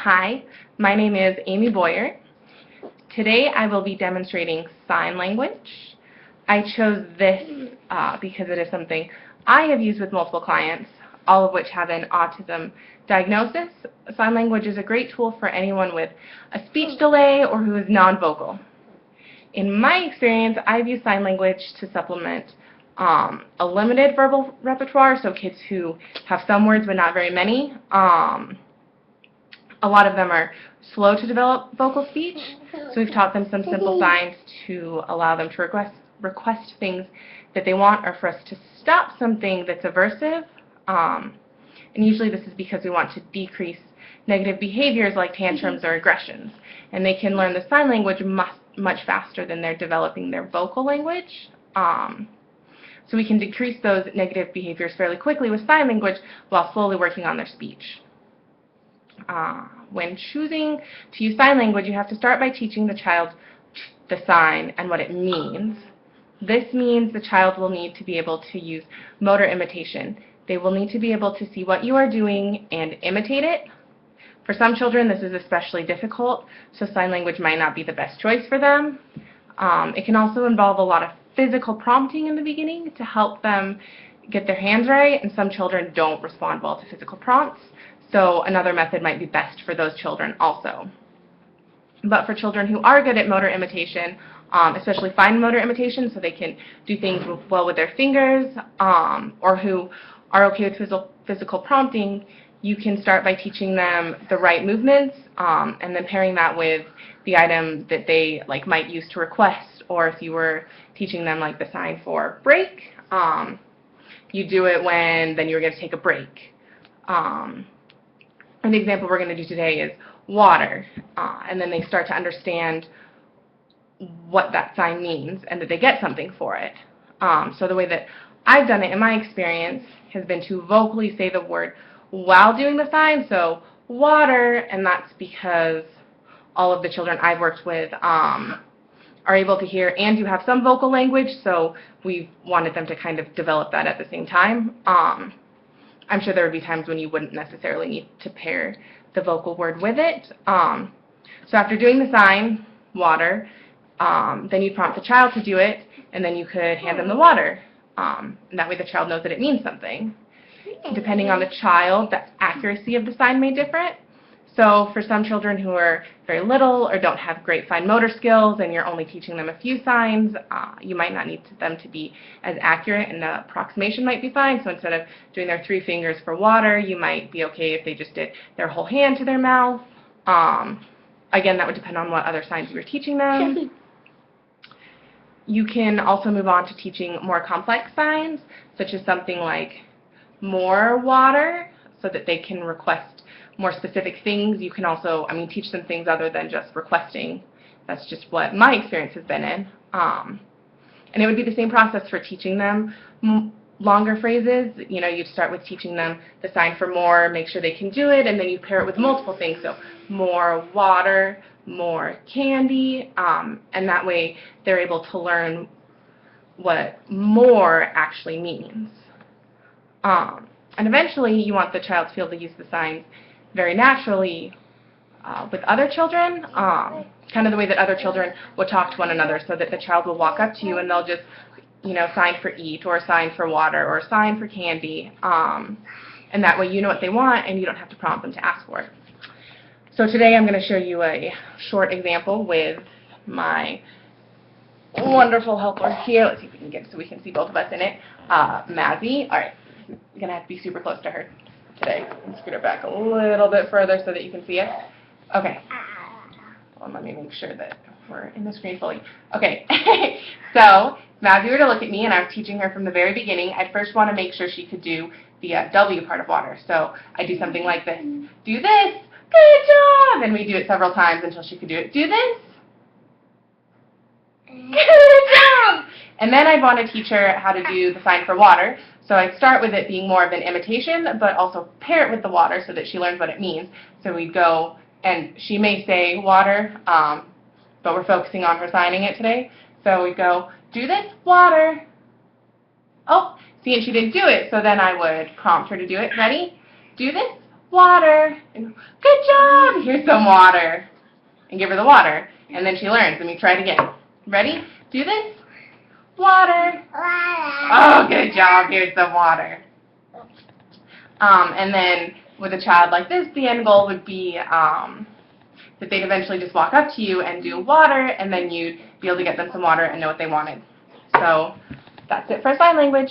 Hi, my name is Amy Boyer. Today I will be demonstrating sign language. I chose this because it is something I have used with multiple clients, all of which have an autism diagnosis. Sign language is a great tool for anyone with a speech delay or who is non-vocal. In my experience, I've used sign language to supplement a limited verbal repertoire, so kids who have some words but not very many. A lot of them are slow to develop vocal speech, so we've taught them some simple signs to allow them to request things that they want, or for us to stop something that's aversive. And usually this is because we want to decrease negative behaviors like tantrums or aggressions. And they can learn the sign language much faster than they're developing their vocal language. So we can decrease those negative behaviors fairly quickly with sign language while slowly working on their speech. When choosing to use sign language, you have to start by teaching the child the sign and what it means. This means the child will need to be able to use motor imitation. They will need to be able to see what you are doing and imitate it. For some children, this is especially difficult, so sign language might not be the best choice for them. It can also involve a lot of physical prompting in the beginning to help them get their hands right, and some children don't respond well to physical prompts. So another method might be best for those children also. But for children who are good at motor imitation, especially fine motor imitation, so they can do things well with their fingers, or who are okay with physical prompting, you can start by teaching them the right movements, and then pairing that with the item that they might use to request. Or if you were teaching them the sign for break, you do it when then you're going to take a break. And the example we're going to do today is water, and then they start to understand what that sign means and that they get something for it. So the way that I've done it in my experience has been to vocally say the word while doing the sign, so water, and that's because all of the children I've worked with are able to hear and do have some vocal language, so we've wanted them to kind of develop that at the same time. I'm sure there would be times when you wouldn't necessarily need to pair the vocal word with it. So after doing the sign, water, then you prompt the child to do it, and then you could hand them the water. And that way the child knows that it means something. Depending on the child, the accuracy of the sign may differ. So for some children who are very little or don't have great fine motor skills and you're only teaching them a few signs, you might not need them to be as accurate, and the approximation might be fine. So instead of doing their 3 fingers for water, you might be okay if they just did their whole hand to their mouth. Again, that would depend on what other signs you were teaching them. You can also move on to teaching more complex signs, such as something like more water, so that they can request more specific things. You can also, teach them things other than just requesting. That's just what my experience has been in. And it would be the same process for teaching them longer phrases. You'd start with teaching them the sign for more, make sure they can do it, and then you pair it with multiple things. So more water, more candy, and that way they're able to learn what more actually means. And eventually you want the child to be able to use the signs very naturally with other children, kind of the way that other children would talk to one another, so that the child will walk up to you and they'll just, sign for eat, or sign for water, or sign for candy, and that way you know what they want and you don't have to prompt them to ask for it. So today I'm going to show you a short example with my wonderful helper here. Let's see if we can get it so we can see both of us in it. Mazzy. All right, I'm going to have to be super close to her today. Scoot her back a little bit further so that you can see it. Okay. Well, let me make sure that we're in the screen fully. Okay. So Mazzy were to look at me, and I was teaching her from the very beginning. I'd first want to make sure she could do the W part of water. So I do something like this. Do this. Good job. And we do it several times until she could do it. Do this. Good job. And then I'd want to teach her how to do the sign for water. So I'd start with it being more of an imitation, but also pair it with the water so that she learns what it means. So we'd go, and she may say water, but we're focusing on her signing it today. So we'd go, do this, water. Oh, see, and she didn't do it, so then I would prompt her to do it. Ready? Do this, water, and good job, here's some water, and give her the water, and then she learns, and we try it again. Ready? Do this. Water. Oh, good job, here's some water. And then with a child like this, the end goal would be that they'd eventually just walk up to you and do water, and then you'd be able to get them some water and know what they wanted. So that's it for sign language.